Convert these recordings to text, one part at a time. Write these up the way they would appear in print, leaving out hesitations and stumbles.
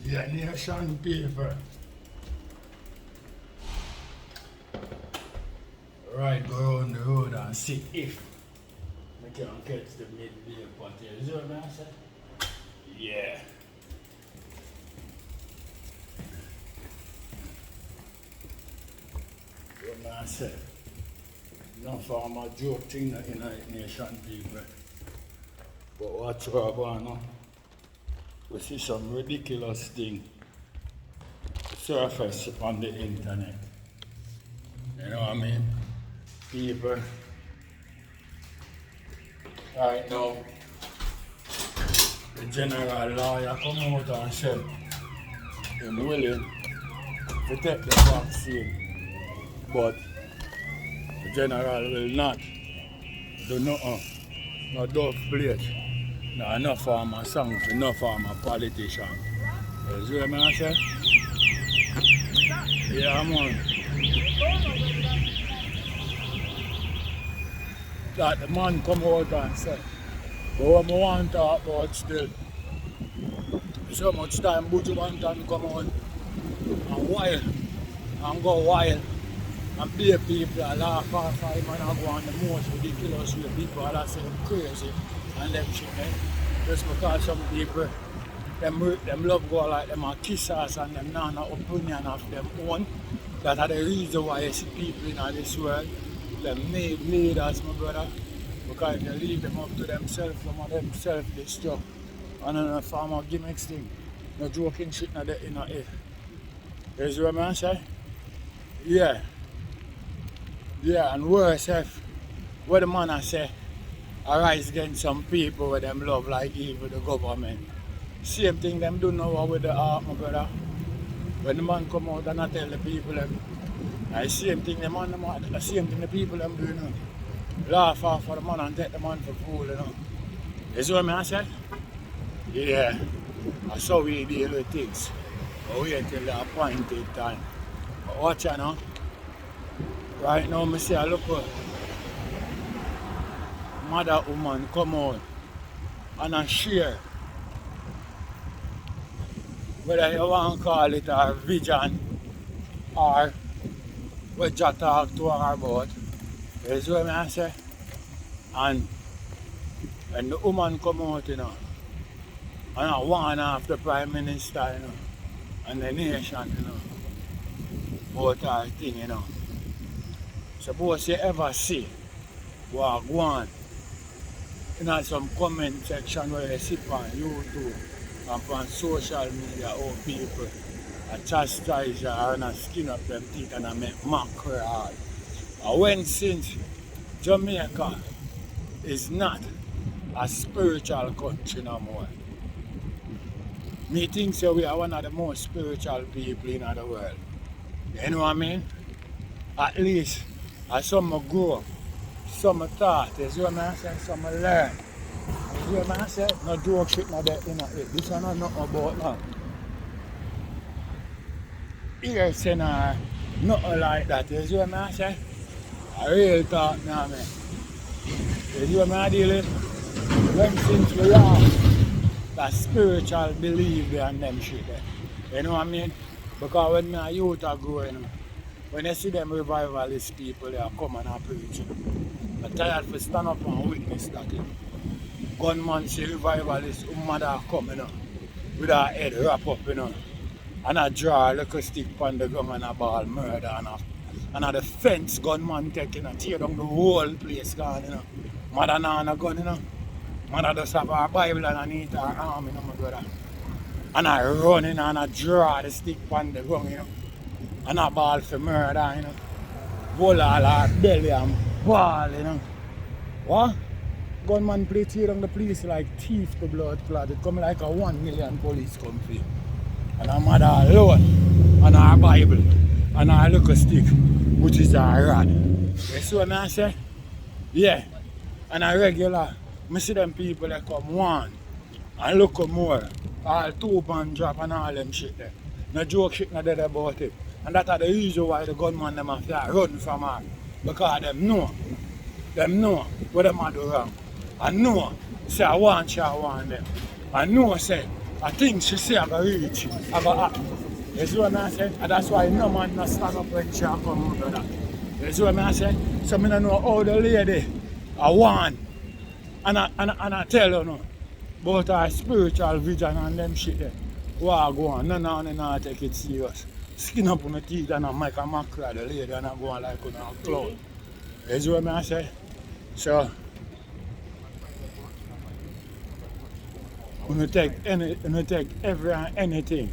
Yeah, nation paper. Right, go around the road and see if we can catch the midday party. Is that what I said? Yeah. What I said. No farmer joke thing in a nation people. But what's going on? We see some ridiculous thing surface on the internet. You know what I mean? People right now, the general lawyer come out and said he's willing to take the vaccine, but the general will not do nothing, no dove plate, no enough farmer songs, enough farmer politician. You see what I say? Yeah, man. That the man come out and say, but what I want to talk about still, so much time Buju Banton come out and wild, and go wild, and be people and laugh off him and go on the most ridiculous way people that say crazy and them shit, eh? Just because some people, them love go like them are kissers and them not no opinion of them own. That are the reason why you see people in this world. Them made leaders, my brother, because if you leave them up to themselves, some of themselves destruct. And then a farmer gimmicks thing, no joking shit in the head. You see what I say? Yeah. Yeah, and worse if what the man I say, arise against some people with them love like evil the government. Same thing them do now with the art, my brother. When the man come out and I tell the people them, the same thing the same thing the people them do, you know. Laugh off for the man and take the man for fool, you know. You see what I say? Yeah. That's how we deal with things. But wait till the appointed time. But watch out now. Right now I see a look at mother woman come out and a share. Whether you want to call it a vision or what you talk to her about. You see what I say? And when the woman come out, you know, and I warn off the Prime Minister, you know, and the nation, you know, about our thing, you know. Suppose you ever see what go on in some comment section where you sit on YouTube and on social media, how people chastise you and skin up them teeth and make mockery hard. And when since Jamaica is not a spiritual country no more, me think so we are one of the most spiritual people in the world. You know what I mean? At least as some grow, some taught, you see what I say? Some learn. You see what I say? No joke shit no there in it. This one not nothing about now. Here saying nothing like that, you see what I say? A real talk now, man. You see what I deal with? When since we laugh, that spiritual belief there and them shit there. You know what I mean? Because when my youth are growing, when you see them revivalist people, they are coming and preach. I'm tired to stand up and witness that. Gunman see revivalist, mother are coming up with her head wrap up, you know. And I draw a little stick on the ground and a ball murder and a the fence gunman taking and tear down the whole place gone, you know. Mother now on a gun, you know. Mother just have her Bible underneath her arm, you know, my brother. And I run in and I draw the stick on the ground, you know. And a ball for murder, you know. Hold all her belly and ball, you know. What? Gunman play tear down the police like thief to blood clot. It come like a 1 million police come for you. And her mother alone, and her Bible, and her little stick, which is her rod. You see what I say? Yeah. And a regular, I see them people that come one and look more. All 2 pound drop and all them shit there. No joke shit not dead about it. And that's the reason why the gunman them have to run from her. Because them know what them are do wrong. I know, say I want them. I know, say, I think she say I go reach it. I go happen. You see what I say? And that's why no man not stand up when she come out of that. You see what I say? So I don't know how the lady I want. And I tell you no. About our spiritual vision and them shit there. What go on? None of them take it serious. Skin up on the teeth and I make a macro of the lady and I go on like on a cloud. You see what I say? So when you take every and anything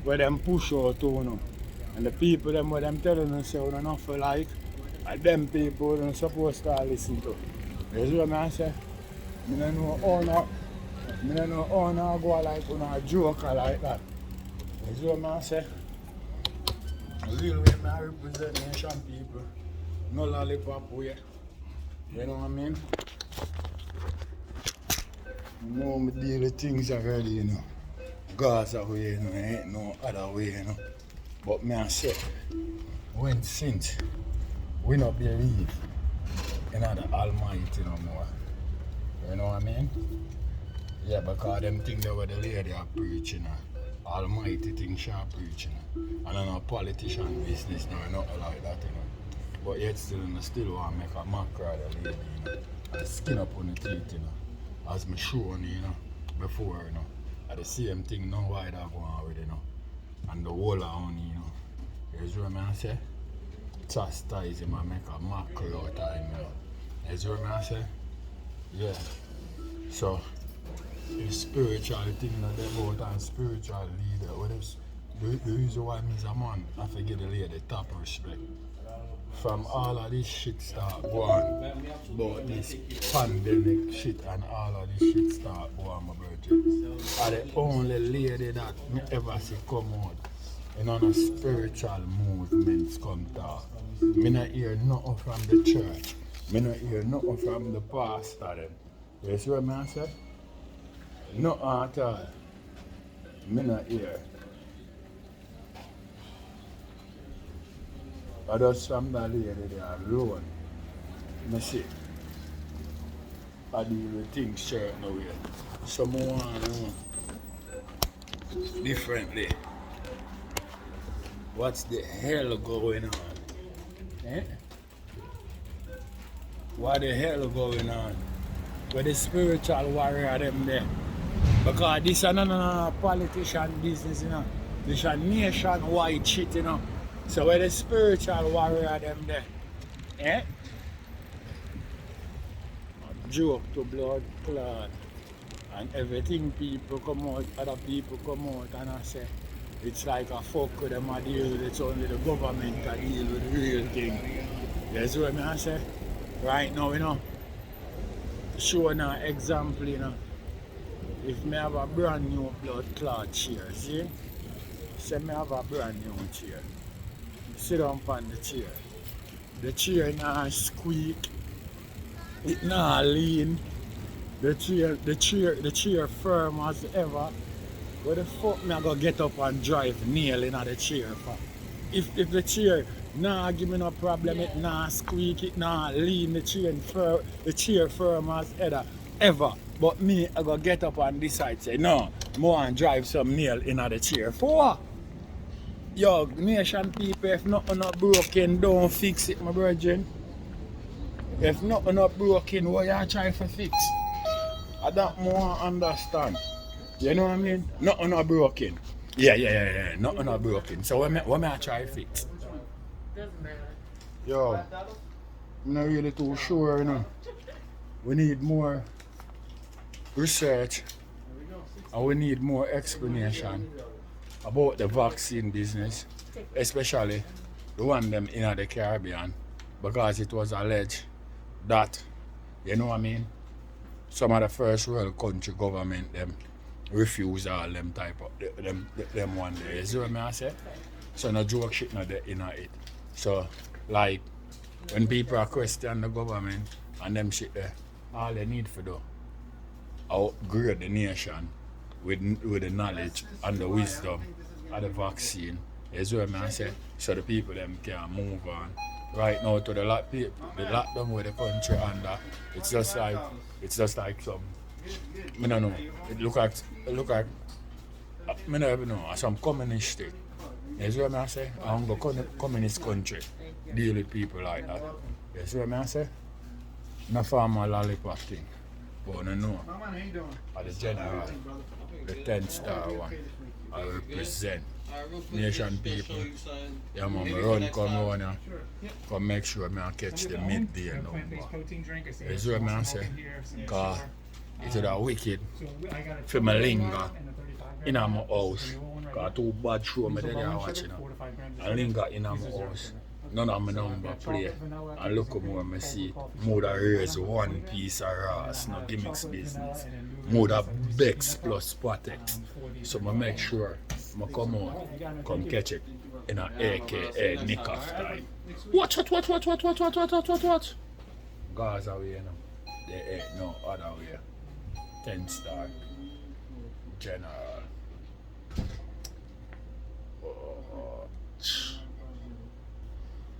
where them push out to you, and the people them where them telling you say you not feel like, and them people don't supposed to listen to. You see what I say? I don't know how not go like on a joker like that. You see what I say? The real way I represent nation people, no lollipop way. You know what I mean? You know me deal with things already, you know. Gaza way, you know, ain't no other way, you know. But me I say, when since we not believe in the Almighty no more. You know what I mean? Yeah, because them things that were the lady are preaching, Almighty things she are preaching. And I know politician business now, nothing like that, you know. But yet still want to make a macro of the lady, you know. And skin up on the teeth, you know. As me shown, you know, before, you know. And the same thing now why that go on with, you know. And the whole on, you know. You see what I say? Chastise him and make a macro out of him, you know. You see what I say? Yeah. So the spiritual thing that they about and spiritual leader, what is the reason why me as a man I forget the lady top respect. From all of this shit start going about this pandemic shit and all of this shit start going, my brother. Are the only lady that me ever see come out in on a spiritual movements come talk. Me not hear nothing from the church. Me not hear nothing from the pastor them. You see what I say? Nothing at all. Me not hear. I just from that lady there alone. I see. I deal with things certain way. Someone differently. What's the hell going on? Eh? What the hell going on? With the spiritual warrior them there? Because this is not politician business, you know. This is a nationwide shit, you know. So where the spiritual warrior them there? Eh? Joke to blood clot. And everything people come out, other people come out and I say, it's like a fuck with them a deal with, it's only the government that deal with the real thing. You see what I say? Right now, you know, showing an example, you know, if me have a brand new blood clot chair, see? Say me have a brand new chair. Sit down on the chair. The chair not squeak, it not lean. The chair firm as ever. Where the fuck me I go get up and drive nail in the chair for? If the chair nah give me no problem, it nah squeak, it nah lean, the chair firm as ever. But me I go get up and decide say no, I want to drive some nail in the chair. For what? Yo, nation people, if nothing not broken, don't fix it, my brethren. If nothing not broken, what you try to fix? I don't more understand. You know what I mean? Nothing not broken. Yeah. Nothing not broken. So what me I try to fix? Yo, I'm not really too sure, you know. We need more research and we need more explanation about the vaccine business, especially the one them in the Caribbean, because it was alleged that, you know what I mean, some of the first world country government them refuse all them type of them one day. You see what I say? So no joke shit not there in it. So like when people are question the government and them shit there, all they need for do upgrade the nation with the knowledge and the wisdom of the vaccine. You see what I say? So the people them can move on. Right now to the lockdown with the country under, it's just like some, I don't know, it look like I never know, some communist thing. You see what I say? I don't go communist country deal with people like that. You see what I say? No farmer lollipop thing. But I know. At the general, the 10-star one, I represent nation people. Yeah, man, I run come on here. Come make sure I catch the midday number. You see what I say? Because it's a wicked for my linger in my house. Because too bad show me that they are watching. I linger in my house. None of my number play. And look at more I see. More that raise one piece of Ross, no gimmicks business. More that Bex plus Spotex. So I make sure I come out, come catch it in a AKA nick off time. Watch. Guys away, you know. There ain't no other way. 10-star. General.